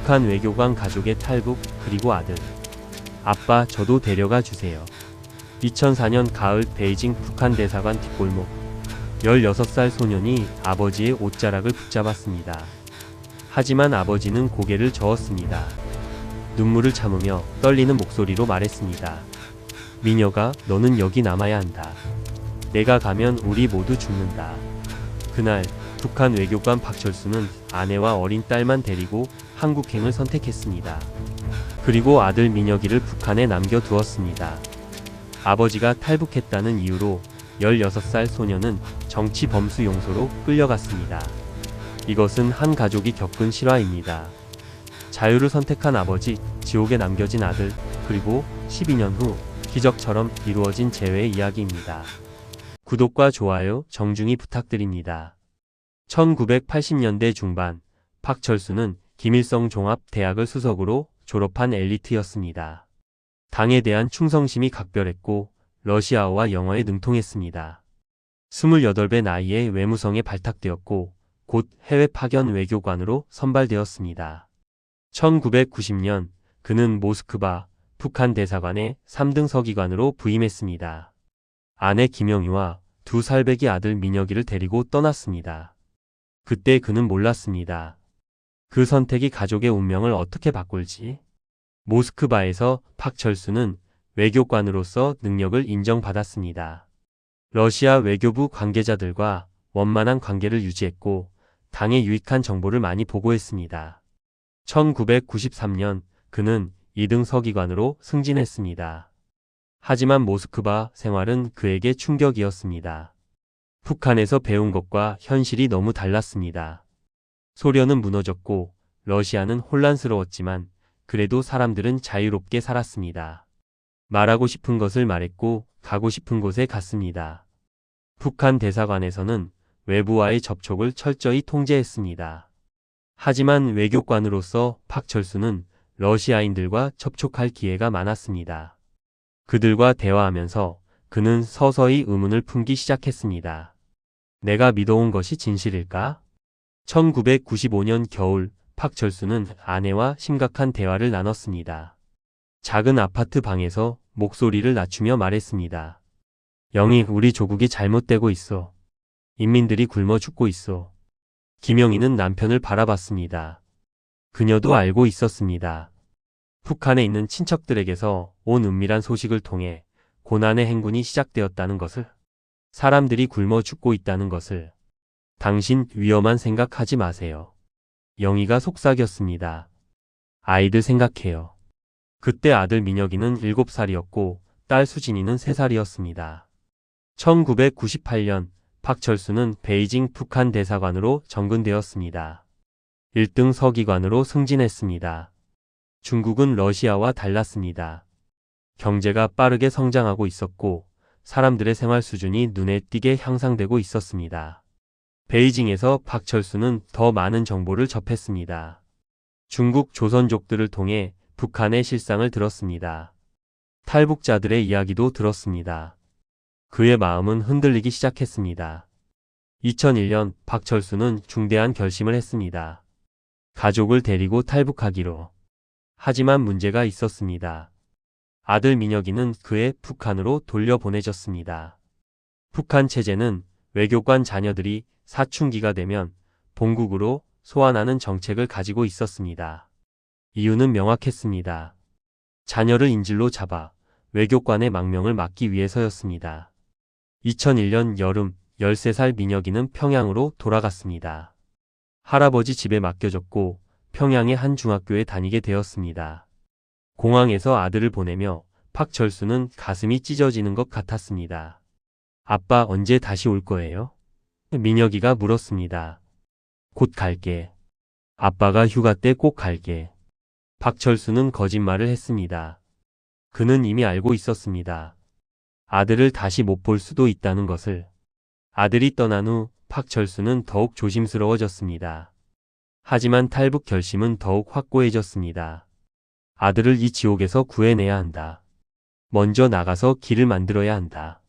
북한 외교관 가족의 탈북, 그리고 아들. 아빠, 저도 데려가 주세요. 2004년 가을 베이징 북한 대사관 뒷골목. 16살 소년이 아버지의 옷자락을 붙잡았습니다. 하지만 아버지는 고개를 저었습니다. 눈물을 참으며 떨리는 목소리로 말했습니다. 민혁아, 너는 여기 남아야 한다. 내가 가면 우리 모두 죽는다. 그날 북한 외교관 박철수는 아내와 어린 딸만 데리고 한국행을 선택했습니다. 그리고 아들 민혁이를 북한에 남겨두었습니다. 아버지가 탈북했다는 이유로 16살 소년은 정치범수용소로 끌려갔습니다. 이것은 한 가족이 겪은 실화입니다. 자유를 선택한 아버지, 지옥에 남겨진 아들, 그리고 12년 후 기적처럼 이루어진 재회의 이야기입니다. 구독과 좋아요 정중히 부탁드립니다. 1980년대 중반, 박철수는 김일성 종합대학을 수석으로 졸업한 엘리트였습니다. 당에 대한 충성심이 각별했고 러시아어와 영어에 능통했습니다. 28배 나이에 외무성에 발탁되었고 곧 해외 파견 외교관으로 선발되었습니다. 1990년 그는 모스크바 북한 대사관의 3등 서기관으로 부임했습니다. 아내 김영희와 2살배기 아들 민혁이를 데리고 떠났습니다. 그때 그는 몰랐습니다. 그 선택이 가족의 운명을 어떻게 바꿀지. 모스크바에서 박철수는 외교관으로서 능력을 인정받았습니다. 러시아 외교부 관계자들과 원만한 관계를 유지했고 당에 유익한 정보를 많이 보고했습니다. 1993년 그는 2등 서기관으로 승진했습니다. 하지만 모스크바 생활은 그에게 충격이었습니다. 북한에서 배운 것과 현실이 너무 달랐습니다. 소련은 무너졌고 러시아는 혼란스러웠지만 그래도 사람들은 자유롭게 살았습니다. 말하고 싶은 것을 말했고 가고 싶은 곳에 갔습니다. 북한 대사관에서는 외부와의 접촉을 철저히 통제했습니다. 하지만 외교관으로서 박철수는 러시아인들과 접촉할 기회가 많았습니다. 그들과 대화하면서 그는 서서히 의문을 품기 시작했습니다. 내가 믿어온 것이 진실일까? 1995년 겨울 박철수는 아내와 심각한 대화를 나눴습니다. 작은 아파트 방에서 목소리를 낮추며 말했습니다. 영희, 우리 조국이 잘못되고 있어. 인민들이 굶어 죽고 있어. 김영희는 남편을 바라봤습니다. 그녀도 알고 있었습니다. 북한에 있는 친척들에게서 온 은밀한 소식을 통해 고난의 행군이 시작되었다는 것을, 사람들이 굶어 죽고 있다는 것을. 당신 위험한 생각하지 마세요. 영희가 속삭였습니다. 아이들 생각해요. 그때 아들 민혁이는 7살이었고 딸 수진이는 3살이었습니다. 1998년 박철수는 베이징 북한 대사관으로 정근되었습니다. 1등 서기관으로 승진했습니다. 중국은 러시아와 달랐습니다. 경제가 빠르게 성장하고 있었고 사람들의 생활 수준이 눈에 띄게 향상되고 있었습니다. 베이징에서 박철수는 더 많은 정보를 접했습니다. 중국 조선족들을 통해 북한의 실상을 들었습니다. 탈북자들의 이야기도 들었습니다. 그의 마음은 흔들리기 시작했습니다. 2001년 박철수는 중대한 결심을 했습니다. 가족을 데리고 탈북하기로. 하지만 문제가 있었습니다. 아들 민혁이는 그의 북한으로 돌려보내졌습니다. 북한 체제는 외교관 자녀들이 사춘기가 되면 본국으로 소환하는 정책을 가지고 있었습니다. 이유는 명확했습니다. 자녀를 인질로 잡아 외교관의 망명을 막기 위해서였습니다. 2001년 여름 13살 민혁이는 평양으로 돌아갔습니다. 할아버지 집에 맡겨졌고 평양의 한 중학교에 다니게 되었습니다. 공항에서 아들을 보내며 박철수는 가슴이 찢어지는 것 같았습니다. 아빠, 언제 다시 올 거예요? 민혁이가 물었습니다. 곧 갈게. 아빠가 휴가 때 꼭 갈게. 박철수는 거짓말을 했습니다. 그는 이미 알고 있었습니다. 아들을 다시 못 볼 수도 있다는 것을. 아들이 떠난 후 박철수는 더욱 조심스러워졌습니다. 하지만 탈북 결심은 더욱 확고해졌습니다. 아들을 이 지옥에서 구해내야 한다. 먼저 나가서 길을 만들어야 한다.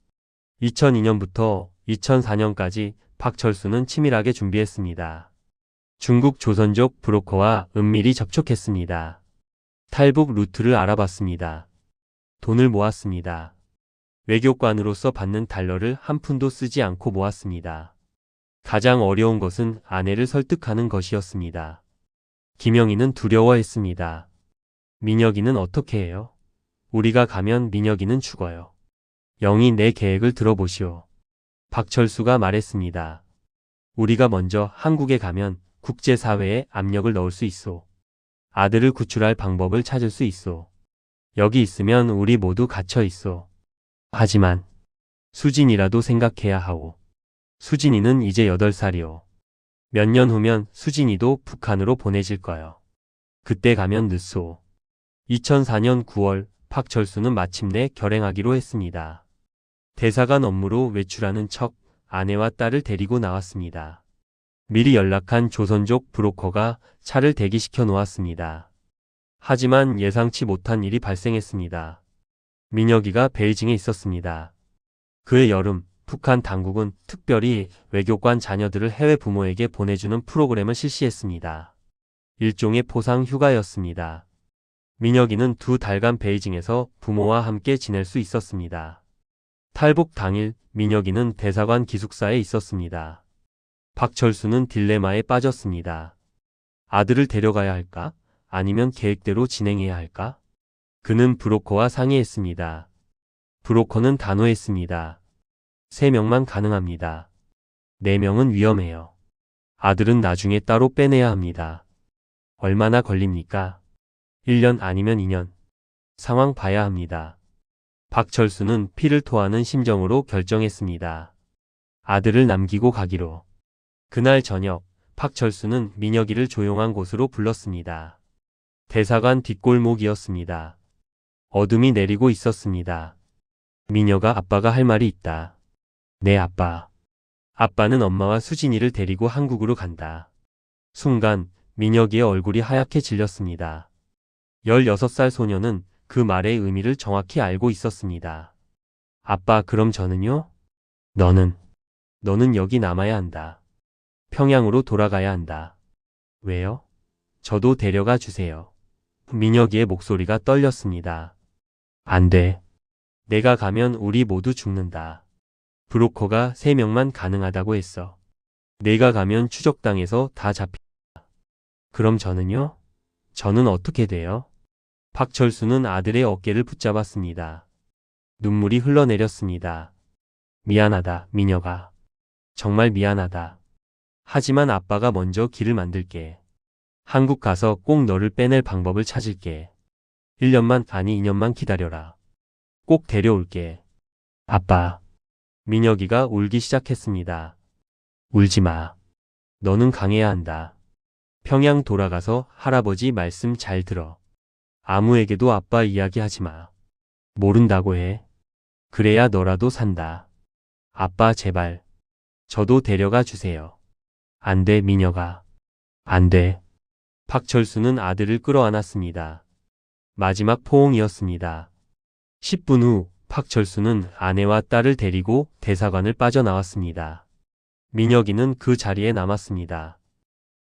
2002년부터 2004년까지 박철수는 치밀하게 준비했습니다. 중국 조선족 브로커와 은밀히 접촉했습니다. 탈북 루트를 알아봤습니다. 돈을 모았습니다. 외교관으로서 받는 달러를 한 푼도 쓰지 않고 모았습니다. 가장 어려운 것은 아내를 설득하는 것이었습니다. 김영희는 두려워했습니다. 민혁이는 어떻게 해요? 우리가 가면 민혁이는 죽어요. 영희 내 계획을 들어보시오. 박철수가 말했습니다. 우리가 먼저 한국에 가면 국제사회에 압력을 넣을 수 있소. 아들을 구출할 방법을 찾을 수 있소. 여기 있으면 우리 모두 갇혀 있소. 하지만 수진이라도 생각해야 하오. 수진이는 이제 8살이오. 몇 년 후면 수진이도 북한으로 보내질 거요. 그때 가면 늦소. 2004년 9월 박철수는 마침내 결행하기로 했습니다. 대사관 업무로 외출하는 척 아내와 딸을 데리고 나왔습니다. 미리 연락한 조선족 브로커가 차를 대기시켜 놓았습니다. 하지만 예상치 못한 일이 발생했습니다. 민혁이가 베이징에 있었습니다. 그해 여름 북한 당국은 특별히 외교관 자녀들을 해외 부모에게 보내주는 프로그램을 실시했습니다. 일종의 포상 휴가였습니다. 민혁이는 2달간 베이징에서 부모와 함께 지낼 수 있었습니다. 탈북 당일 민혁이는 대사관 기숙사에 있었습니다. 박철수는 딜레마에 빠졌습니다. 아들을 데려가야 할까? 아니면 계획대로 진행해야 할까? 그는 브로커와 상의했습니다. 브로커는 단호했습니다. 3명만 가능합니다. 4명은 위험해요. 아들은 나중에 따로 빼내야 합니다. 얼마나 걸립니까? 1년 아니면 2년. 상황 봐야 합니다. 박철수는 피를 토하는 심정으로 결정했습니다. 아들을 남기고 가기로. 그날 저녁 박철수는 민혁이를 조용한 곳으로 불렀습니다. 대사관 뒷골목이었습니다. 어둠이 내리고 있었습니다. 민혁아, 아빠가 할 말이 있다. 네, 아빠. 아빠는 엄마와 수진이를 데리고 한국으로 간다. 순간 민혁이의 얼굴이 하얗게 질렸습니다. 16살 소녀는 그 말의 의미를 정확히 알고 있었습니다. 아빠, 그럼 저는요? 너는 여기 남아야 한다. 평양으로 돌아가야 한다. 왜요? 저도 데려가 주세요. 민혁이의 목소리가 떨렸습니다. 안 돼. 내가 가면 우리 모두 죽는다. 브로커가 3명만 가능하다고 했어. 내가 가면 추적당해서 다 잡힌다. 그럼 저는요? 저는 어떻게 돼요? 박철수는 아들의 어깨를 붙잡았습니다. 눈물이 흘러내렸습니다. 미안하다, 민혁아. 정말 미안하다. 하지만 아빠가 먼저 길을 만들게. 한국 가서 꼭 너를 빼낼 방법을 찾을게. 1년만, 아니 2년만 기다려라. 꼭 데려올게. 아빠. 민혁이가 울기 시작했습니다. 울지 마. 너는 강해야 한다. 평양 돌아가서 할아버지 말씀 잘 들어. 아무에게도 아빠 이야기하지 마. 모른다고 해. 그래야 너라도 산다. 아빠, 제발. 저도 데려가 주세요. 안 돼, 민혁아. 안 돼. 박철수는 아들을 끌어안았습니다. 마지막 포옹이었습니다. 10분 후 박철수는 아내와 딸을 데리고 대사관을 빠져나왔습니다. 민혁이는 그 자리에 남았습니다.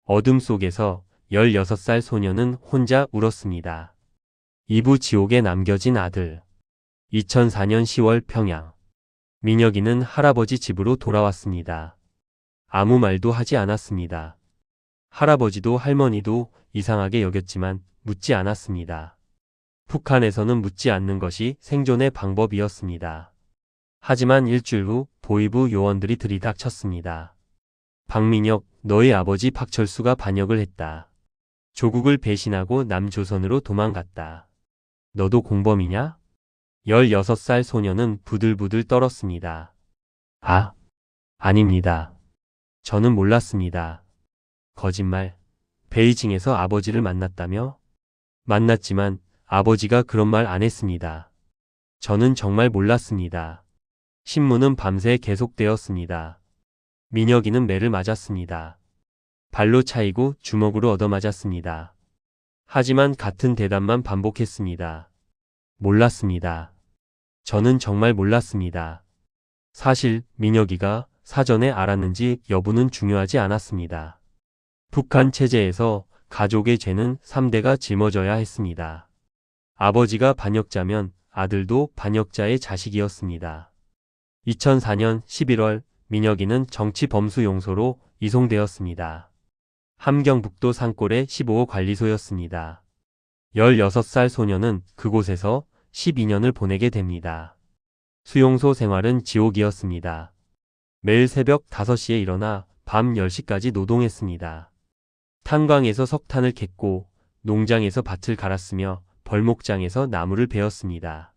어둠 속에서 16살 소녀는 혼자 울었습니다. 2부 지옥에 남겨진 아들. 2004년 10월 평양. 민혁이는 할아버지 집으로 돌아왔습니다. 아무 말도 하지 않았습니다. 할아버지도 할머니도 이상하게 여겼지만 묻지 않았습니다. 북한에서는 묻지 않는 것이 생존의 방법이었습니다. 하지만 일주일 후 보위부 요원들이 들이닥쳤습니다. 박민혁, 너의 아버지 박철수가 반역을 했다. 조국을 배신하고 남조선으로 도망갔다. 너도 공범이냐? 16살 소녀는 부들부들 떨었습니다. 아닙니다. 저는 몰랐습니다. 거짓말. 베이징에서 아버지를 만났다며? 만났지만 아버지가 그런 말 안 했습니다. 저는 정말 몰랐습니다. 신문은 밤새 계속되었습니다. 민혁이는 매를 맞았습니다. 발로 차이고 주먹으로 얻어맞았습니다. 하지만 같은 대답만 반복했습니다. 몰랐습니다. 저는 정말 몰랐습니다. 사실 민혁이가 사전에 알았는지 여부는 중요하지 않았습니다. 북한 체제에서 가족의 죄는 3대가 짊어져야 했습니다. 아버지가 반역자면 아들도 반역자의 자식이었습니다. 2004년 11월 민혁이는 정치범수용소로 이송되었습니다. 함경북도 산골의 15호 관리소였습니다. 16살 소녀는 그곳에서 12년을 보내게 됩니다. 수용소 생활은 지옥이었습니다. 매일 새벽 5시에 일어나 밤 10시까지 노동했습니다. 탄광에서 석탄을 캤고 농장에서 밭을 갈았으며 벌목장에서 나무를 베었습니다.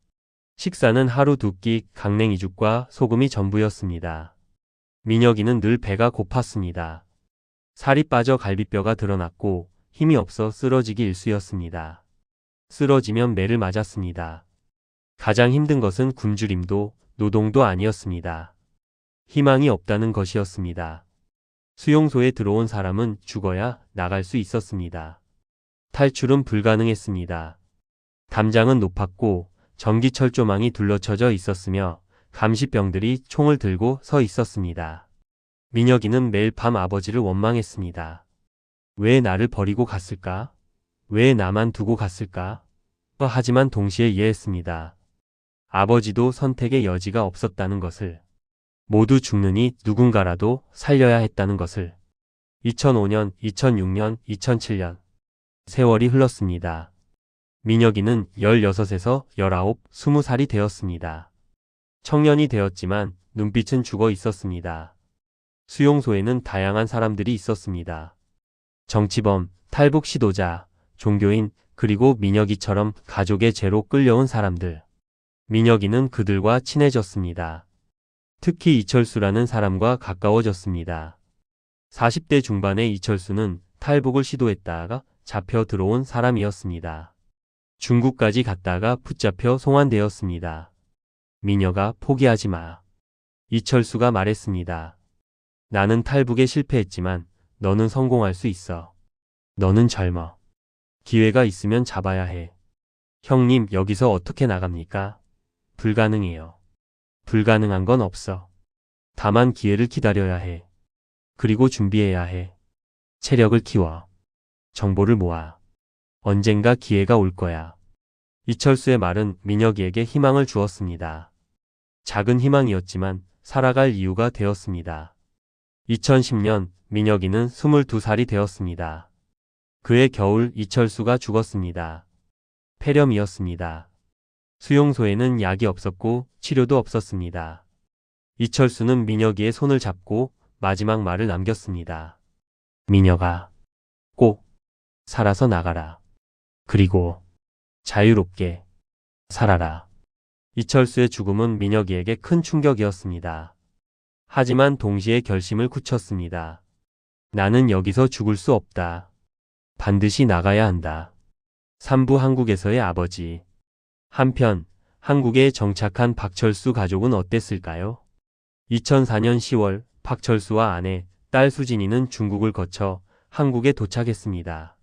식사는 하루 2끼 강냉이죽과 소금이 전부였습니다. 민혁이는 늘 배가 고팠습니다. 살이 빠져 갈비뼈가 드러났고 힘이 없어 쓰러지기 일쑤였습니다. 쓰러지면 매를 맞았습니다. 가장 힘든 것은 굶주림도 노동도 아니었습니다. 희망이 없다는 것이었습니다. 수용소에 들어온 사람은 죽어야 나갈 수 있었습니다. 탈출은 불가능했습니다. 담장은 높았고 전기철조망이 둘러쳐져 있었으며 감시병들이 총을 들고 서 있었습니다. 민혁이는 매일 밤 아버지를 원망했습니다. 왜 나를 버리고 갔을까? 왜 나만 두고 갔을까? 하지만 동시에 이해했습니다. 아버지도 선택의 여지가 없었다는 것을. 모두 죽느니 누군가라도 살려야 했다는 것을. 2005년, 2006년, 2007년. 세월이 흘렀습니다. 민혁이는 16에서 19, 20살이 되었습니다. 청년이 되었지만 눈빛은 죽어 있었습니다. 수용소에는 다양한 사람들이 있었습니다. 정치범, 탈북 시도자, 종교인, 그리고 민혁이처럼 가족의 죄로 끌려온 사람들. 민혁이는 그들과 친해졌습니다. 특히 이철수라는 사람과 가까워졌습니다. 40대 중반의 이철수는 탈북을 시도했다가 잡혀 들어온 사람이었습니다. 중국까지 갔다가 붙잡혀 송환되었습니다. 민혁아, 포기하지 마. 이철수가 말했습니다. 나는 탈북에 실패했지만 너는 성공할 수 있어. 너는 젊어. 기회가 있으면 잡아야 해. 형님, 여기서 어떻게 나갑니까? 불가능해요. 불가능한 건 없어. 다만 기회를 기다려야 해. 그리고 준비해야 해. 체력을 키워. 정보를 모아. 언젠가 기회가 올 거야. 이철수의 말은 민혁이에게 희망을 주었습니다. 작은 희망이었지만 살아갈 이유가 되었습니다. 2010년 민혁이는 22살이 되었습니다. 그해 겨울 이철수가 죽었습니다. 폐렴이었습니다. 수용소에는 약이 없었고 치료도 없었습니다. 이철수는 민혁이의 손을 잡고 마지막 말을 남겼습니다. 민혁아, 꼭 살아서 나가라. 그리고 자유롭게 살아라. 이철수의 죽음은 민혁이에게 큰 충격이었습니다. 하지만 동시에 결심을 굳혔습니다. 나는 여기서 죽을 수 없다. 반드시 나가야 한다. 3부 한국에서의 아버지. 한편 한국에 정착한 박철수 가족은 어땠을까요? 2004년 10월 박철수와 아내, 딸 수진이는 중국을 거쳐 한국에 도착했습니다.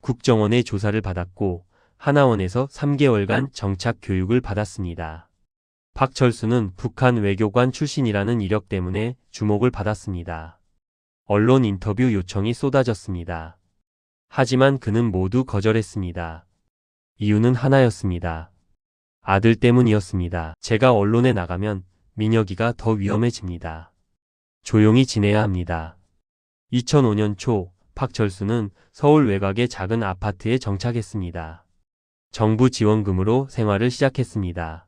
국정원의 조사를 받았고 하나원에서 3개월간 정착 교육을 받았습니다. 박철수는 북한 외교관 출신이라는 이력 때문에 주목을 받았습니다. 언론 인터뷰 요청이 쏟아졌습니다. 하지만 그는 모두 거절했습니다. 이유는 하나였습니다. 아들 때문이었습니다. 제가 언론에 나가면 민혁이가 더 위험해집니다. 조용히 지내야 합니다. 2005년 초 박철수는 서울 외곽의 작은 아파트에 정착했습니다. 정부 지원금으로 생활을 시작했습니다.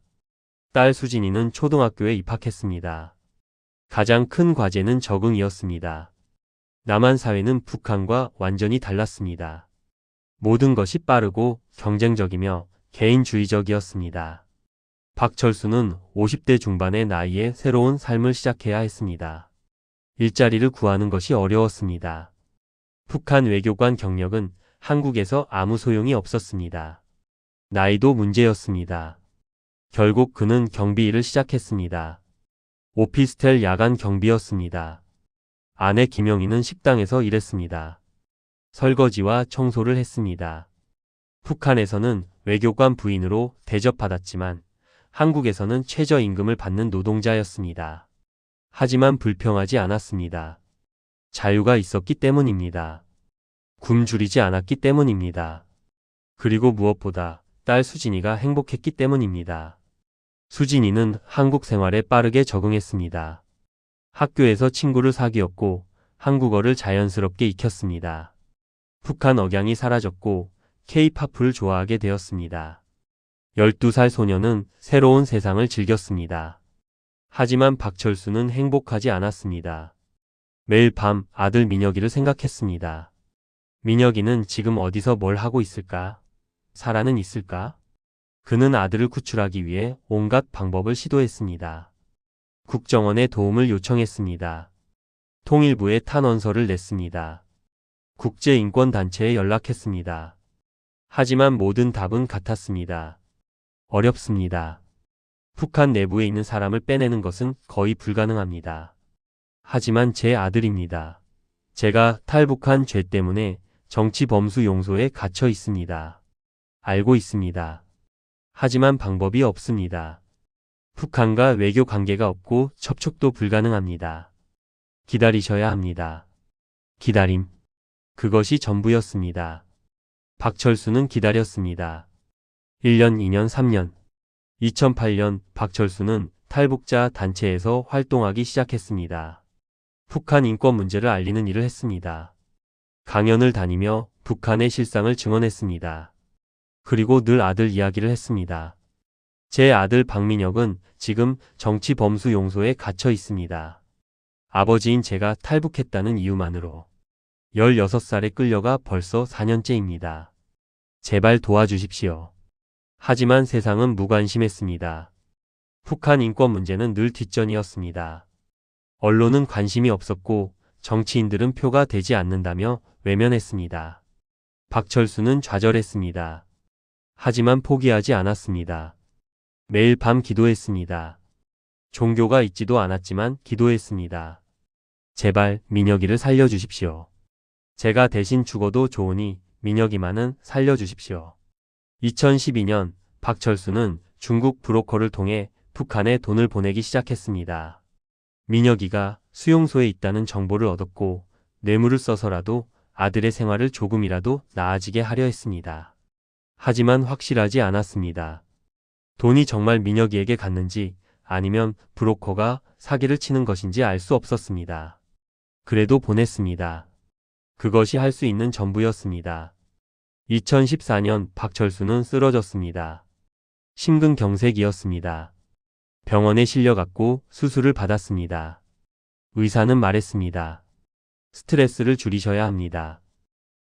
딸 수진이는 초등학교에 입학했습니다. 가장 큰 과제는 적응이었습니다. 남한 사회는 북한과 완전히 달랐습니다. 모든 것이 빠르고 경쟁적이며 개인주의적이었습니다. 박철수는 50대 중반의 나이에 새로운 삶을 시작해야 했습니다. 일자리를 구하는 것이 어려웠습니다. 북한 외교관 경력은 한국에서 아무 소용이 없었습니다. 나이도 문제였습니다. 결국 그는 경비 일을 시작했습니다. 오피스텔 야간 경비였습니다. 아내 김영희는 식당에서 일했습니다. 설거지와 청소를 했습니다. 북한에서는 외교관 부인으로 대접받았지만 한국에서는 최저임금을 받는 노동자였습니다. 하지만 불평하지 않았습니다. 자유가 있었기 때문입니다. 굶주리지 않았기 때문입니다. 그리고 무엇보다 딸 수진이가 행복했기 때문입니다. 수진이는 한국 생활에 빠르게 적응했습니다. 학교에서 친구를 사귀었고 한국어를 자연스럽게 익혔습니다. 북한 억양이 사라졌고 K-팝을 좋아하게 되었습니다. 12살 소녀는 새로운 세상을 즐겼습니다. 하지만 박철수는 행복하지 않았습니다. 매일 밤 아들 민혁이를 생각했습니다. 민혁이는 지금 어디서 뭘 하고 있을까? 살아는 있을까? 그는 아들을 구출하기 위해 온갖 방법을 시도했습니다. 국정원에 도움을 요청했습니다. 통일부에 탄원서를 냈습니다. 국제인권단체에 연락했습니다. 하지만 모든 답은 같았습니다. 어렵습니다. 북한 내부에 있는 사람을 빼내는 것은 거의 불가능합니다. 하지만 제 아들입니다. 제가 탈북한 죄 때문에 정치범수용소에 갇혀 있습니다. 알고 있습니다. 하지만 방법이 없습니다. 북한과 외교 관계가 없고 접촉도 불가능합니다. 기다리셔야 합니다. 기다림. 그것이 전부였습니다. 박철수는 기다렸습니다. 1년, 2년, 3년. 2008년 박철수는 탈북자 단체에서 활동하기 시작했습니다. 북한 인권 문제를 알리는 일을 했습니다. 강연을 다니며 북한의 실상을 증언했습니다. 그리고 늘 아들 이야기를 했습니다. 제 아들 박민혁은 지금 정치범수용소에 갇혀 있습니다. 아버지인 제가 탈북했다는 이유만으로 16살에 끌려가 벌써 4년째입니다. 제발 도와주십시오. 하지만 세상은 무관심했습니다. 북한 인권 문제는 늘 뒷전이었습니다. 언론은 관심이 없었고 정치인들은 표가 되지 않는다며 외면했습니다. 박철수는 좌절했습니다. 하지만 포기하지 않았습니다. 매일 밤 기도했습니다. 종교가 있지도 않았지만 기도했습니다. 제발 민혁이를 살려주십시오. 제가 대신 죽어도 좋으니 민혁이만은 살려주십시오. 2012년 박철수는 중국 브로커를 통해 북한에 돈을 보내기 시작했습니다. 민혁이가 수용소에 있다는 정보를 얻었고 뇌물을 써서라도 아들의 생활을 조금이라도 나아지게 하려 했습니다. 하지만 확실하지 않았습니다. 돈이 정말 민혁이에게 갔는지 아니면 브로커가 사기를 치는 것인지 알 수 없었습니다. 그래도 보냈습니다. 그것이 할 수 있는 전부였습니다. 2014년 박철수는 쓰러졌습니다. 심근경색이었습니다. 병원에 실려갔고 수술을 받았습니다. 의사는 말했습니다. 스트레스를 줄이셔야 합니다.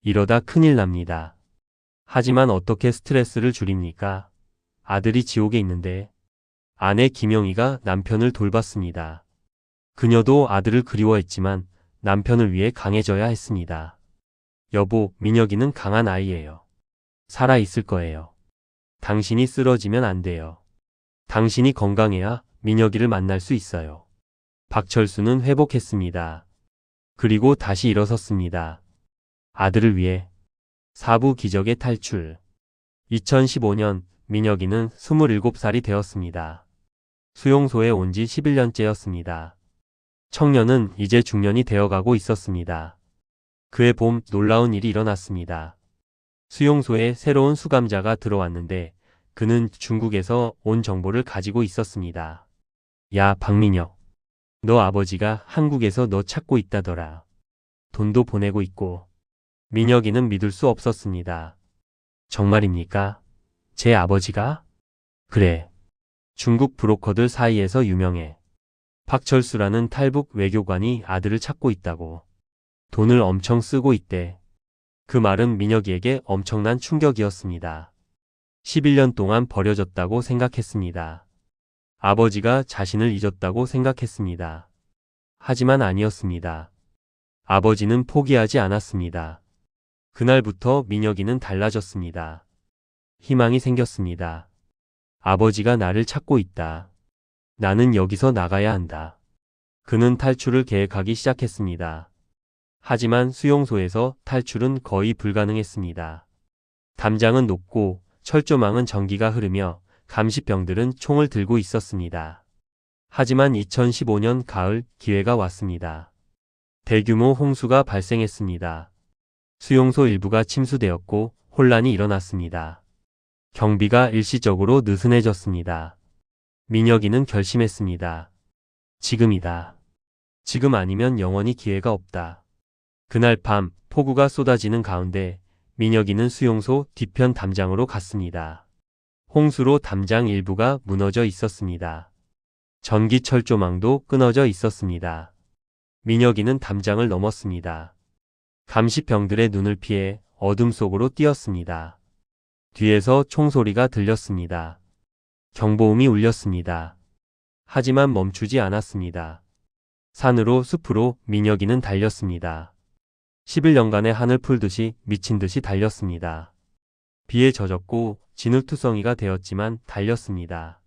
이러다 큰일 납니다. 하지만 어떻게 스트레스를 줄입니까? 아들이 지옥에 있는데. 아내 김영희가 남편을 돌봤습니다. 그녀도 아들을 그리워했지만 남편을 위해 강해져야 했습니다. 여보, 민혁이는 강한 아이예요. 살아있을 거예요. 당신이 쓰러지면 안 돼요. 당신이 건강해야 민혁이를 만날 수 있어요. 박철수는 회복했습니다. 그리고 다시 일어섰습니다. 아들을 위해. 사부 기적의 탈출. 2015년 민혁이는 27살이 되었습니다. 수용소에 온 지 11년째였습니다. 청년은 이제 중년이 되어가고 있었습니다. 그해 봄 놀라운 일이 일어났습니다. 수용소에 새로운 수감자가 들어왔는데 그는 중국에서 온 정보를 가지고 있었습니다. 야, 박민혁. 너 아버지가 한국에서 너 찾고 있다더라. 돈도 보내고 있고. 민혁이는 믿을 수 없었습니다. 정말입니까? 제 아버지가? 그래. 중국 브로커들 사이에서 유명해. 박철수라는 탈북 외교관이 아들을 찾고 있다고. 돈을 엄청 쓰고 있대. 그 말은 민혁이에게 엄청난 충격이었습니다. 11년 동안 버려졌다고 생각했습니다. 아버지가 자신을 잊었다고 생각했습니다. 하지만 아니었습니다. 아버지는 포기하지 않았습니다. 그날부터 민혁이는 달라졌습니다. 희망이 생겼습니다. 아버지가 나를 찾고 있다. 나는 여기서 나가야 한다. 그는 탈출을 계획하기 시작했습니다. 하지만 수용소에서 탈출은 거의 불가능했습니다. 담장은 높고 철조망은 전기가 흐르며 감시병들은 총을 들고 있었습니다. 하지만 2015년 가을 기회가 왔습니다. 대규모 홍수가 발생했습니다. 수용소 일부가 침수되었고 혼란이 일어났습니다. 경비가 일시적으로 느슨해졌습니다. 민혁이는 결심했습니다. 지금이다. 지금 아니면 영원히 기회가 없다. 그날 밤 폭우가 쏟아지는 가운데 민혁이는 수용소 뒤편 담장으로 갔습니다. 홍수로 담장 일부가 무너져 있었습니다. 전기 철조망도 끊어져 있었습니다. 민혁이는 담장을 넘었습니다. 감시병들의 눈을 피해 어둠 속으로 뛰었습니다. 뒤에서 총소리가 들렸습니다. 경보음이 울렸습니다. 하지만 멈추지 않았습니다. 산으로 숲으로 민혁이는 달렸습니다. 11년간의 하늘 풀듯이 미친 듯이 달렸습니다. 비에 젖었고 진흙투성이가 되었지만 달렸습니다.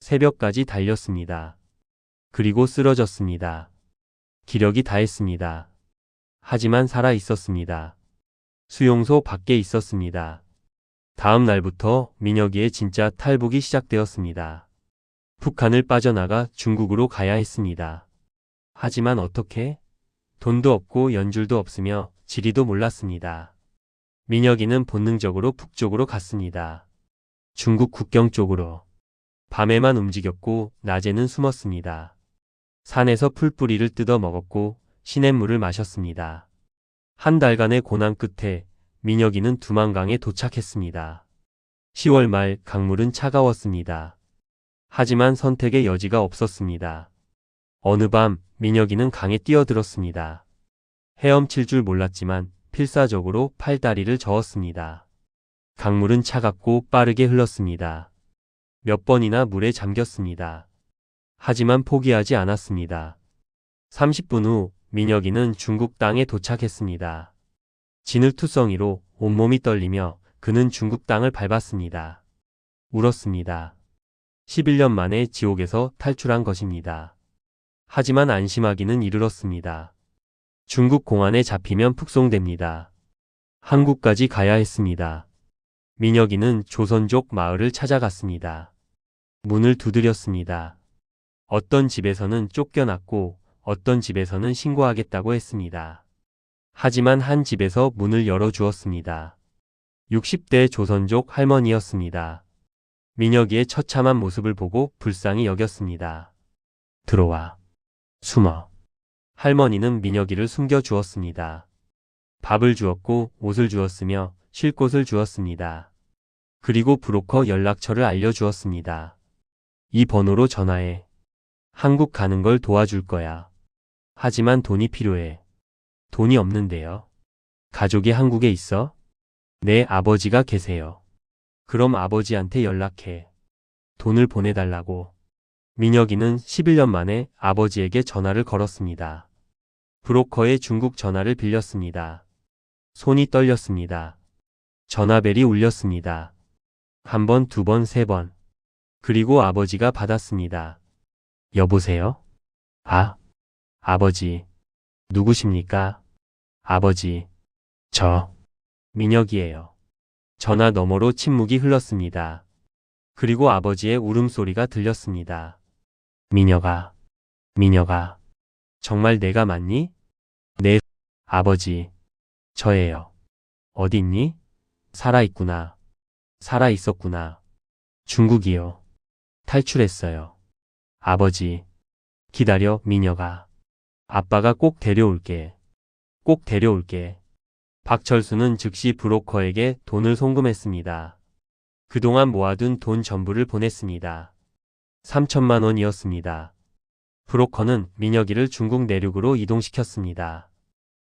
새벽까지 달렸습니다. 그리고 쓰러졌습니다. 기력이 다했습니다. 하지만 살아 있었습니다. 수용소 밖에 있었습니다. 다음 날부터 민혁이의 진짜 탈북이 시작되었습니다. 북한을 빠져나가 중국으로 가야 했습니다. 하지만 어떻게? 돈도 없고 연줄도 없으며 지리도 몰랐습니다. 민혁이는 본능적으로 북쪽으로 갔습니다. 중국 국경 쪽으로. 밤에만 움직였고 낮에는 숨었습니다. 산에서 풀뿌리를 뜯어 먹었고 시냇물을 마셨습니다. 한 달간의 고난 끝에 민혁이는 두만강에 도착했습니다. 10월 말 강물은 차가웠습니다. 하지만 선택의 여지가 없었습니다. 어느 밤 민혁이는 강에 뛰어들었습니다. 헤엄칠 줄 몰랐지만 필사적으로 팔다리를 저었습니다. 강물은 차갑고 빠르게 흘렀습니다. 몇 번이나 물에 잠겼습니다. 하지만 포기하지 않았습니다. 30분 후 민혁이는 중국 땅에 도착했습니다. 진흙투성이로 온몸이 떨리며 그는 중국 땅을 밟았습니다. 울었습니다. 11년 만에 지옥에서 탈출한 것입니다. 하지만 안심하기는 이르렀습니다. 중국 공안에 잡히면 북송됩니다. 한국까지 가야 했습니다. 민혁이는 조선족 마을을 찾아갔습니다. 문을 두드렸습니다. 어떤 집에서는 쫓겨났고 어떤 집에서는 신고하겠다고 했습니다. 하지만 한 집에서 문을 열어주었습니다. 60대 조선족 할머니였습니다. 민혁이의 처참한 모습을 보고 불쌍히 여겼습니다. 들어와. 숨어. 할머니는 민혁이를 숨겨주었습니다. 밥을 주었고 옷을 주었으며 쉴 곳을 주었습니다. 그리고 브로커 연락처를 알려주었습니다. 이 번호로 전화해. 한국 가는 걸 도와줄 거야. 하지만 돈이 필요해. 돈이 없는데요. 가족이 한국에 있어? 내 아버지가 계세요. 그럼 아버지한테 연락해. 돈을 보내달라고. 민혁이는 11년 만에 아버지에게 전화를 걸었습니다. 브로커의 중국 전화를 빌렸습니다. 손이 떨렸습니다. 전화벨이 울렸습니다. 한 번, 두 번, 세 번. 그리고 아버지가 받았습니다. 여보세요? 아, 아버지. 누구십니까? 아버지. 저, 민혁이에요. 전화 너머로 침묵이 흘렀습니다. 그리고 아버지의 울음소리가 들렸습니다. 민혁아, 민혁아. 정말 내가 맞니? 네, 아버지. 저예요. 어디 있니? 살아있구나. 살아있었구나. 중국이요. 탈출했어요. 아버지. 기다려, 민혁아. 아빠가 꼭 데려올게. 꼭 데려올게. 박철수는 즉시 브로커에게 돈을 송금했습니다. 그동안 모아둔 돈 전부를 보냈습니다. 3천만 원이었습니다. 브로커는 민혁이를 중국 내륙으로 이동시켰습니다.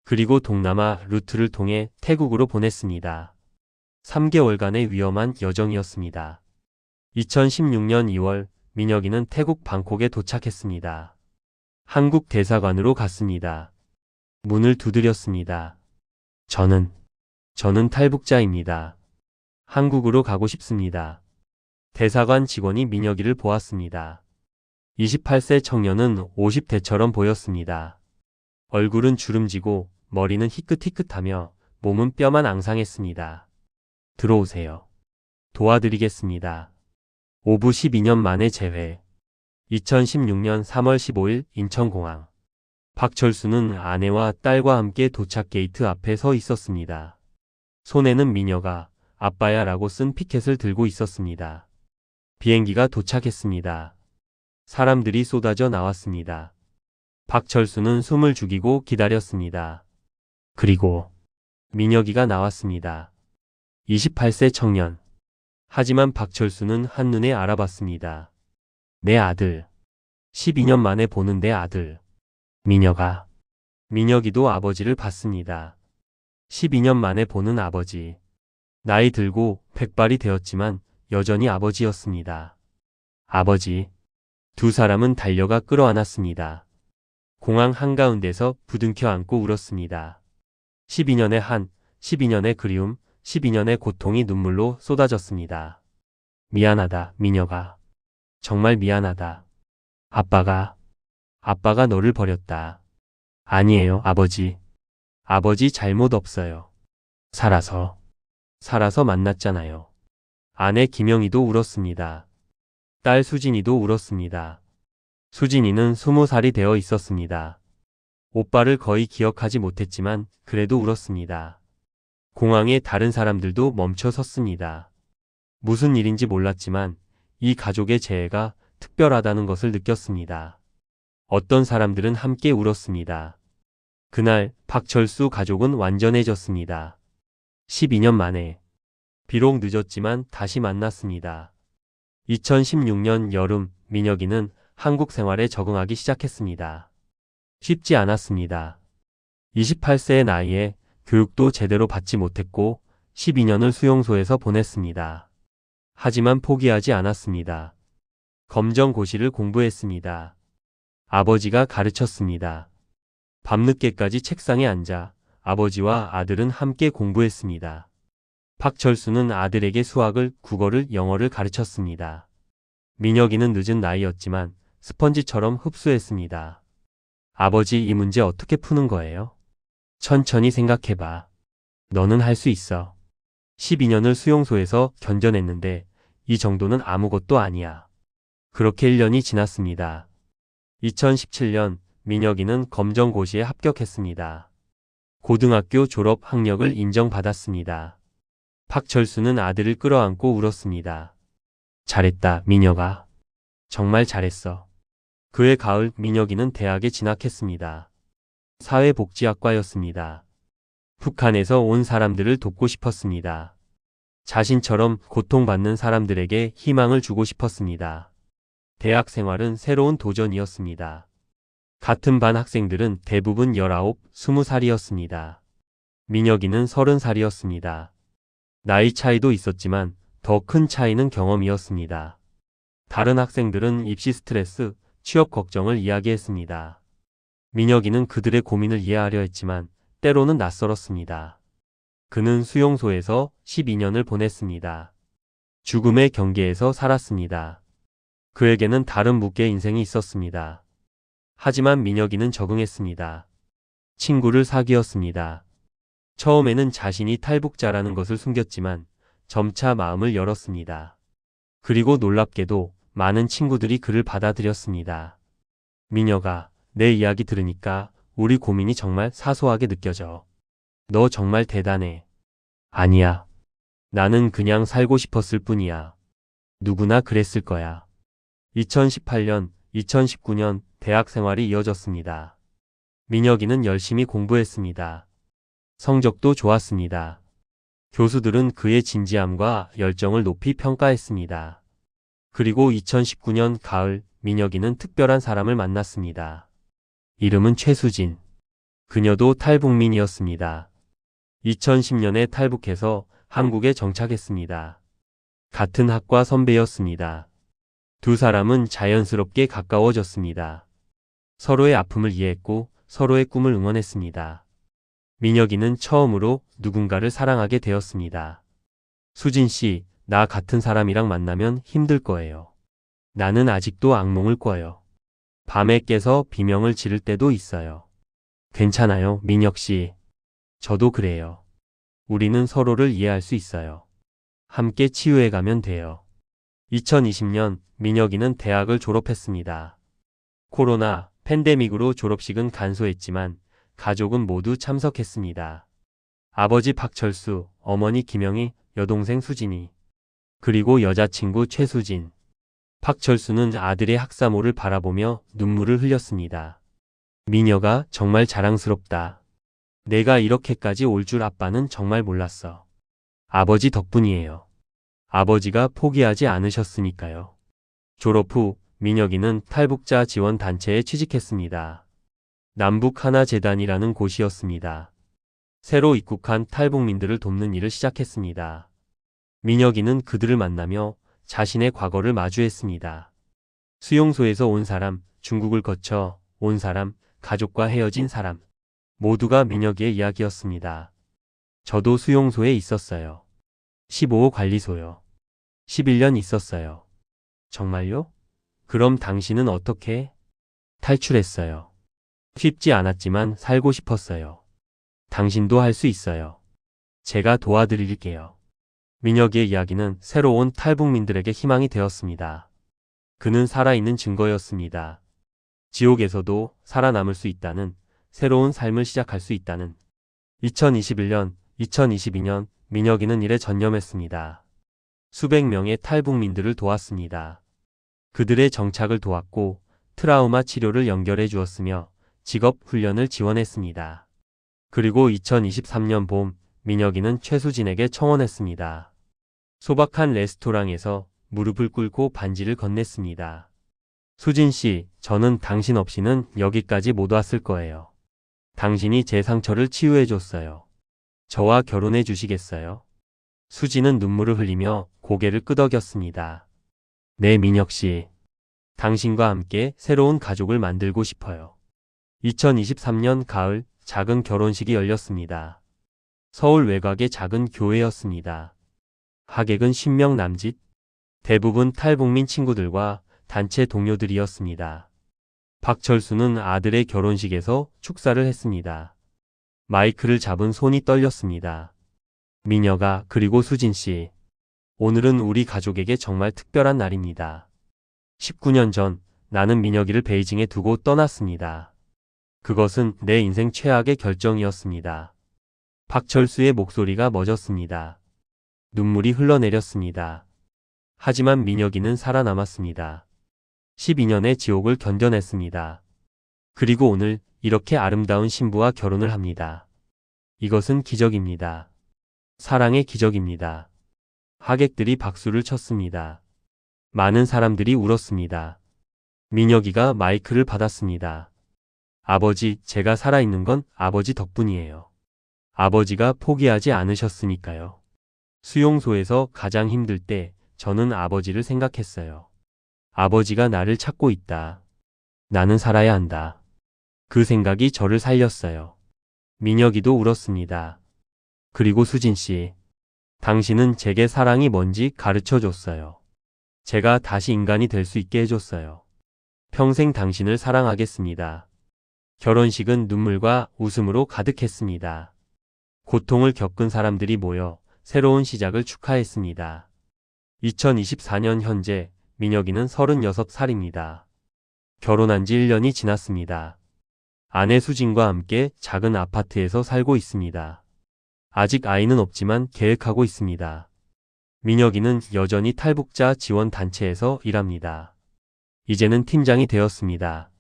그리고 동남아 루트를 통해 태국으로 보냈습니다. 3개월간의 위험한 여정이었습니다. 2016년 2월 민혁이는 태국 방콕에 도착했습니다. 한국 대사관으로 갔습니다. 문을 두드렸습니다. 저는 탈북자입니다. 한국으로 가고 싶습니다. 대사관 직원이 민혁이를 보았습니다. 28세 청년은 50대처럼 보였습니다. 얼굴은 주름지고 머리는 희끗희끗하며 몸은 뼈만 앙상했습니다. 들어오세요. 도와드리겠습니다. 오부 12년 만에 재회. 2016년 3월 15일 인천공항. 박철수는 아내와 딸과 함께 도착 게이트 앞에 서 있었습니다. 손에는 미녀가 아빠야 라고 쓴 피켓을 들고 있었습니다. 비행기가 도착했습니다. 사람들이 쏟아져 나왔습니다. 박철수는 숨을 죽이고 기다렸습니다. 그리고 민혁이가 나왔습니다. 28세 청년. 하지만 박철수는 한눈에 알아봤습니다. 내 아들. 12년 만에 보는 내 아들. 민혁아. 민혁이도 아버지를 봤습니다. 12년 만에 보는 아버지. 나이 들고 백발이 되었지만 여전히 아버지였습니다. 아버지. 두 사람은 달려가 끌어안았습니다. 공항 한가운데서 부둥켜 안고 울었습니다. 12년의 12년의 그리움, 12년의 고통이 눈물로 쏟아졌습니다. 미안하다, 민혁아. 정말 미안하다. 아빠가 너를 버렸다. 아니에요, 아버지. 아버지 잘못 없어요. 살아서 만났잖아요. 아내 김영희도 울었습니다. 딸 수진이도 울었습니다. 수진이는 20살이 되어 있었습니다. 오빠를 거의 기억하지 못했지만 그래도 울었습니다. 공항에 다른 사람들도 멈춰 섰습니다. 무슨 일인지 몰랐지만 이 가족의 재해가 특별하다는 것을 느꼈습니다. 어떤 사람들은 함께 울었습니다. 그날 박철수 가족은 완전해졌습니다. 12년 만에. 비록 늦었지만 다시 만났습니다. 2016년 여름 민혁이는 한국 생활에 적응하기 시작했습니다. 쉽지 않았습니다. 28세의 나이에 교육도 제대로 받지 못했고 12년을 수용소에서 보냈습니다. 하지만 포기하지 않았습니다. 검정고시를 공부했습니다. 아버지가 가르쳤습니다. 밤늦게까지 책상에 앉아 아버지와 아들은 함께 공부했습니다. 박철수는 아들에게 수학을, 국어를, 영어를 가르쳤습니다. 민혁이는 늦은 나이였지만 스펀지처럼 흡수했습니다. 아버지, 이 문제 어떻게 푸는 거예요? 천천히 생각해봐. 너는 할 수 있어. 12년을 수용소에서 견뎌냈는데 이 정도는 아무것도 아니야. 그렇게 1년이 지났습니다. 2017년 민혁이는 검정고시에 합격했습니다. 고등학교 졸업 학력을 인정받았습니다. 박철수는 아들을 끌어안고 울었습니다. 잘했다, 민혁아. 정말 잘했어. 그해 가을 민혁이는 대학에 진학했습니다. 사회복지학과였습니다. 북한에서 온 사람들을 돕고 싶었습니다. 자신처럼 고통받는 사람들에게 희망을 주고 싶었습니다. 대학 생활은 새로운 도전이었습니다. 같은 반 학생들은 대부분 19, 20살이었습니다. 민혁이는 30살이었습니다. 나이 차이도 있었지만 더 큰 차이는 경험이었습니다. 다른 학생들은 입시 스트레스, 취업 걱정을 이야기했습니다. 민혁이는 그들의 고민을 이해하려 했지만 때로는 낯설었습니다. 그는 수용소에서 12년을 보냈습니다. 죽음의 경계에서 살았습니다. 그에게는 다른 묵의 인생이 있었습니다. 하지만 민혁이는 적응했습니다. 친구를 사귀었습니다. 처음에는 자신이 탈북자라는 것을 숨겼지만 점차 마음을 열었습니다. 그리고 놀랍게도 많은 친구들이 그를 받아들였습니다. 민혁아, 내 이야기 들으니까 우리 고민이 정말 사소하게 느껴져. 너 정말 대단해. 아니야. 나는 그냥 살고 싶었을 뿐이야. 누구나 그랬을 거야. 2018년, 2019년 대학 생활이 이어졌습니다. 민혁이는 열심히 공부했습니다. 성적도 좋았습니다. 교수들은 그의 진지함과 열정을 높이 평가했습니다. 그리고 2019년 가을 민혁이는 특별한 사람을 만났습니다. 이름은 최수진. 그녀도 탈북민이었습니다. 2010년에 탈북해서 한국에 정착했습니다. 같은 학과 선배였습니다. 두 사람은 자연스럽게 가까워졌습니다. 서로의 아픔을 이해했고 서로의 꿈을 응원했습니다. 민혁이는 처음으로 누군가를 사랑하게 되었습니다. 수진 씨, 나 같은 사람이랑 만나면 힘들 거예요. 나는 아직도 악몽을 꿔요. 밤에 깨서 비명을 지를 때도 있어요. 괜찮아요, 민혁 씨. 저도 그래요. 우리는 서로를 이해할 수 있어요. 함께 치유해가면 돼요. 2020년 민혁이는 대학을 졸업했습니다. 코로나, 팬데믹으로 졸업식은 간소했지만 가족은 모두 참석했습니다. 아버지 박철수, 어머니 김영희, 여동생 수진이, 그리고 여자친구 최수진. 박철수는 아들의 학사모를 바라보며 눈물을 흘렸습니다. 미녀가 정말 자랑스럽다. 내가 이렇게까지 올 줄 아빠는 정말 몰랐어. 아버지 덕분이에요. 아버지가 포기하지 않으셨으니까요. 졸업 후 민혁이는 탈북자 지원 단체에 취직했습니다. 남북하나재단이라는 곳이었습니다. 새로 입국한 탈북민들을 돕는 일을 시작했습니다. 민혁이는 그들을 만나며 자신의 과거를 마주했습니다. 수용소에서 온 사람, 중국을 거쳐 온 사람, 가족과 헤어진 사람. 모두가 민혁이의 이야기였습니다. 저도 수용소에 있었어요. 15호 관리소요. 11년 있었어요. 정말요? 그럼 당신은 어떻게? 탈출했어요. 쉽지 않았지만 살고 싶었어요. 당신도 할 수 있어요. 제가 도와드릴게요. 민혁이의 이야기는 새로 온 탈북민들에게 희망이 되었습니다. 그는 살아있는 증거였습니다. 지옥에서도 살아남을 수 있다는, 새로운 삶을 시작할 수 있다는. 2021년, 2022년 민혁이는 일에 전념했습니다. 수백 명의 탈북민들을 도왔습니다. 그들의 정착을 도왔고 트라우마 치료를 연결해 주었으며 직업 훈련을 지원했습니다. 그리고 2023년 봄 민혁이는 최수진에게 청혼했습니다. 소박한 레스토랑에서 무릎을 꿇고 반지를 건넸습니다. 수진 씨, 저는 당신 없이는 여기까지 못 왔을 거예요. 당신이 제 상처를 치유해 줬어요. 저와 결혼해 주시겠어요? 수진은 눈물을 흘리며 고개를 끄덕였습니다. 네, 민혁 씨. 당신과 함께 새로운 가족을 만들고 싶어요. 2023년 가을 작은 결혼식이 열렸습니다. 서울 외곽의 작은 교회였습니다. 하객은 10명 남짓, 대부분 탈북민 친구들과 단체 동료들이었습니다. 박철수는 아들의 결혼식에서 축사를 했습니다. 마이크를 잡은 손이 떨렸습니다. 미녀가, 그리고 수진 씨. 오늘은 우리 가족에게 정말 특별한 날입니다. 19년 전 나는 민혁이를 베이징에 두고 떠났습니다. 그것은 내 인생 최악의 결정이었습니다. 박철수의 목소리가 멎었습니다. 눈물이 흘러내렸습니다. 하지만 민혁이는 살아남았습니다. 12년의 지옥을 견뎌냈습니다. 그리고 오늘 이렇게 아름다운 신부와 결혼을 합니다. 이것은 기적입니다. 사랑의 기적입니다. 하객들이 박수를 쳤습니다. 많은 사람들이 울었습니다. 민혁이가 마이크를 받았습니다. 아버지, 제가 살아있는 건 아버지 덕분이에요. 아버지가 포기하지 않으셨으니까요. 수용소에서 가장 힘들 때 저는 아버지를 생각했어요. 아버지가 나를 찾고 있다. 나는 살아야 한다. 그 생각이 저를 살렸어요. 민혁이도 울었습니다. 그리고 수진 씨. 당신은 제게 사랑이 뭔지 가르쳐 줬어요. 제가 다시 인간이 될 수 있게 해줬어요. 평생 당신을 사랑하겠습니다. 결혼식은 눈물과 웃음으로 가득했습니다. 고통을 겪은 사람들이 모여 새로운 시작을 축하했습니다. 2024년 현재 민혁이는 36살입니다. 결혼한 지 1년이 지났습니다. 아내 수진과 함께 작은 아파트에서 살고 있습니다. 아직 아이는 없지만 계획하고 있습니다. 민혁이는 여전히 탈북자 지원 단체에서 일합니다. 이제는 팀장이 되었습니다.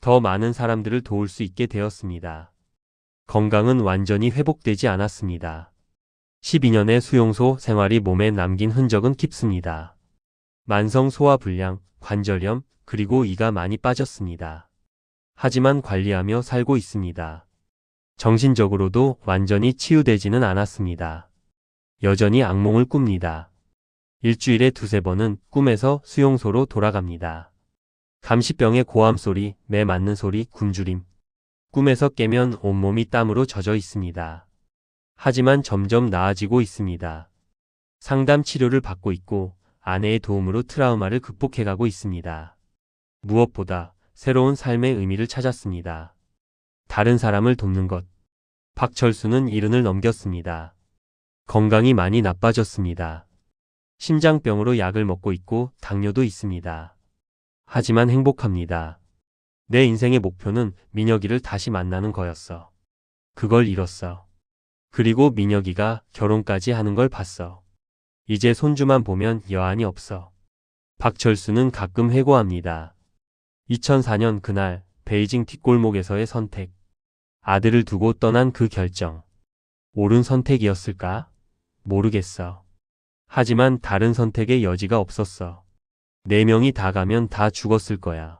더 많은 사람들을 도울 수 있게 되었습니다. 건강은 완전히 회복되지 않았습니다. 12년의 수용소 생활이 몸에 남긴 흔적은 깊습니다. 만성 소화불량, 관절염, 그리고 이가 많이 빠졌습니다. 하지만 관리하며 살고 있습니다. 정신적으로도 완전히 치유되지는 않았습니다. 여전히 악몽을 꿉니다. 일주일에 2~3번은 꿈에서 수용소로 돌아갑니다. 감시병의 고함 소리, 매 맞는 소리, 굶주림. 꿈에서 깨면 온몸이 땀으로 젖어 있습니다. 하지만 점점 나아지고 있습니다. 상담 치료를 받고 있고 아내의 도움으로 트라우마를 극복해가고 있습니다. 무엇보다 새로운 삶의 의미를 찾았습니다. 다른 사람을 돕는 것. 박철수는 70을 넘겼습니다. 건강이 많이 나빠졌습니다. 심장병으로 약을 먹고 있고 당뇨도 있습니다. 하지만 행복합니다. 내 인생의 목표는 민혁이를 다시 만나는 거였어. 그걸 잃었어. 그리고 민혁이가 결혼까지 하는 걸 봤어. 이제 손주만 보면 여한이 없어. 박철수는 가끔 회고합니다. 2004년 그날 베이징 뒷골목에서의 선택. 아들을 두고 떠난 그 결정. 옳은 선택이었을까? 모르겠어. 하지만 다른 선택의 여지가 없었어. 4명이 다 가면 다 죽었을 거야.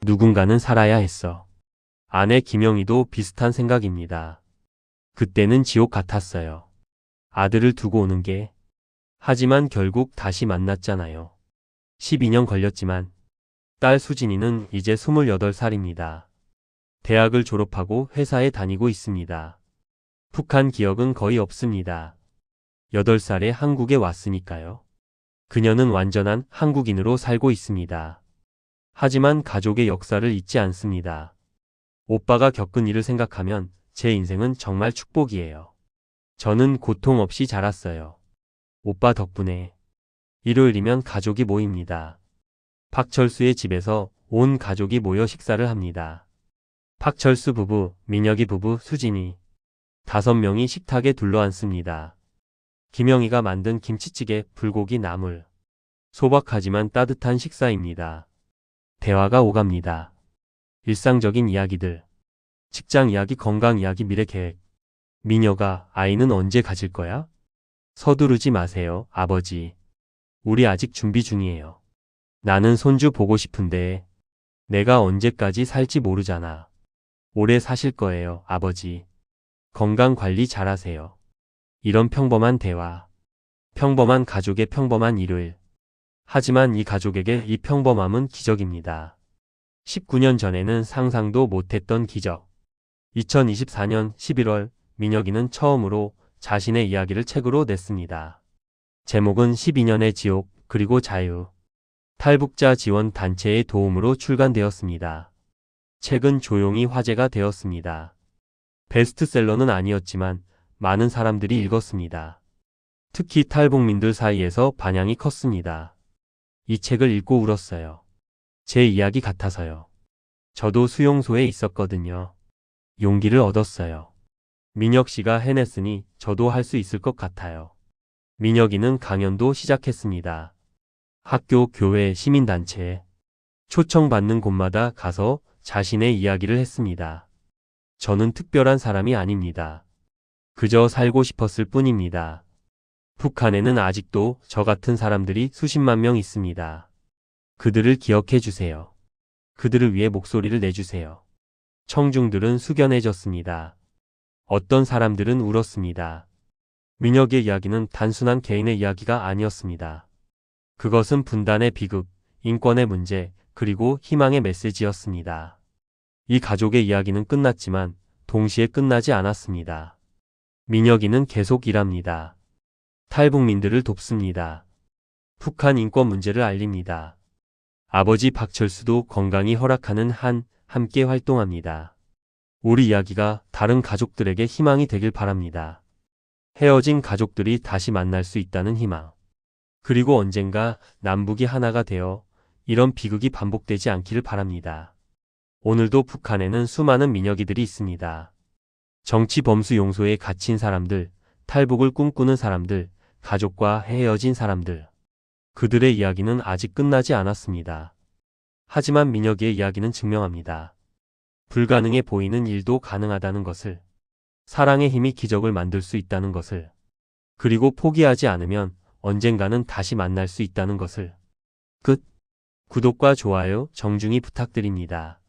누군가는 살아야 했어. 아내 김영희도 비슷한 생각입니다. 그때는 지옥 같았어요. 아들을 두고 오는 게. 하지만 결국 다시 만났잖아요. 12년 걸렸지만 딸 수진이는 이제 28살입니다. 대학을 졸업하고 회사에 다니고 있습니다. 북한 기억은 거의 없습니다. 8살에 한국에 왔으니까요. 그녀는 완전한 한국인으로 살고 있습니다. 하지만 가족의 역사를 잊지 않습니다. 오빠가 겪은 일을 생각하면 제 인생은 정말 축복이에요. 저는 고통 없이 자랐어요. 오빠 덕분에. 일요일이면 가족이 모입니다. 박철수의 집에서 온 가족이 모여 식사를 합니다. 박철수 부부, 민혁이 부부, 수진이. 5명이 식탁에 둘러앉습니다. 김영희가 만든 김치찌개, 불고기, 나물. 소박하지만 따뜻한 식사입니다. 대화가 오갑니다. 일상적인 이야기들. 직장 이야기, 건강 이야기, 미래 계획. 민혁아, 아이는 언제 가질 거야? 서두르지 마세요, 아버지. 우리 아직 준비 중이에요. 나는 손주 보고 싶은데 내가 언제까지 살지 모르잖아. 오래 사실 거예요, 아버지. 건강 관리 잘하세요. 이런 평범한 대화. 평범한 가족의 평범한 일요일. 하지만 이 가족에게 이 평범함은 기적입니다. 19년 전에는 상상도 못했던 기적. 2024년 11월 민혁이는 처음으로 자신의 이야기를 책으로 냈습니다. 제목은 12년의 지옥 그리고 자유. 탈북자 지원 단체의 도움으로 출간되었습니다. 책은 조용히 화제가 되었습니다. 베스트셀러는 아니었지만 많은 사람들이 읽었습니다. 특히 탈북민들 사이에서 반향이 컸습니다. 이 책을 읽고 울었어요. 제 이야기 같아서요. 저도 수용소에 있었거든요. 용기를 얻었어요. 민혁 씨가 해냈으니 저도 할 수 있을 것 같아요. 민혁이는 강연도 시작했습니다. 학교, 교회, 시민단체. 초청받는 곳마다 가서 자신의 이야기를 했습니다. 저는 특별한 사람이 아닙니다. 그저 살고 싶었을 뿐입니다. 북한에는 아직도 저 같은 사람들이 수십만 명 있습니다. 그들을 기억해 주세요. 그들을 위해 목소리를 내주세요. 청중들은 숙연해졌습니다. 어떤 사람들은 울었습니다. 민혁의 이야기는 단순한 개인의 이야기가 아니었습니다. 그것은 분단의 비극, 인권의 문제, 그리고 희망의 메시지였습니다. 이 가족의 이야기는 끝났지만 동시에 끝나지 않았습니다. 민혁이는 계속 일합니다. 탈북민들을 돕습니다. 북한 인권 문제를 알립니다. 아버지 박철수도 건강이 허락하는 한 함께 활동합니다. 우리 이야기가 다른 가족들에게 희망이 되길 바랍니다. 헤어진 가족들이 다시 만날 수 있다는 희망. 그리고 언젠가 남북이 하나가 되어 이런 비극이 반복되지 않기를 바랍니다. 오늘도 북한에는 수많은 민혁이들이 있습니다. 정치 범수 용소에 갇힌 사람들, 탈북을 꿈꾸는 사람들, 가족과 헤어진 사람들. 그들의 이야기는 아직 끝나지 않았습니다. 하지만 민혁이의 이야기는 증명합니다. 불가능해 보이는 일도 가능하다는 것을. 사랑의 힘이 기적을 만들 수 있다는 것을. 그리고 포기하지 않으면 언젠가는 다시 만날 수 있다는 것을. 끝. 구독과 좋아요 정중히 부탁드립니다.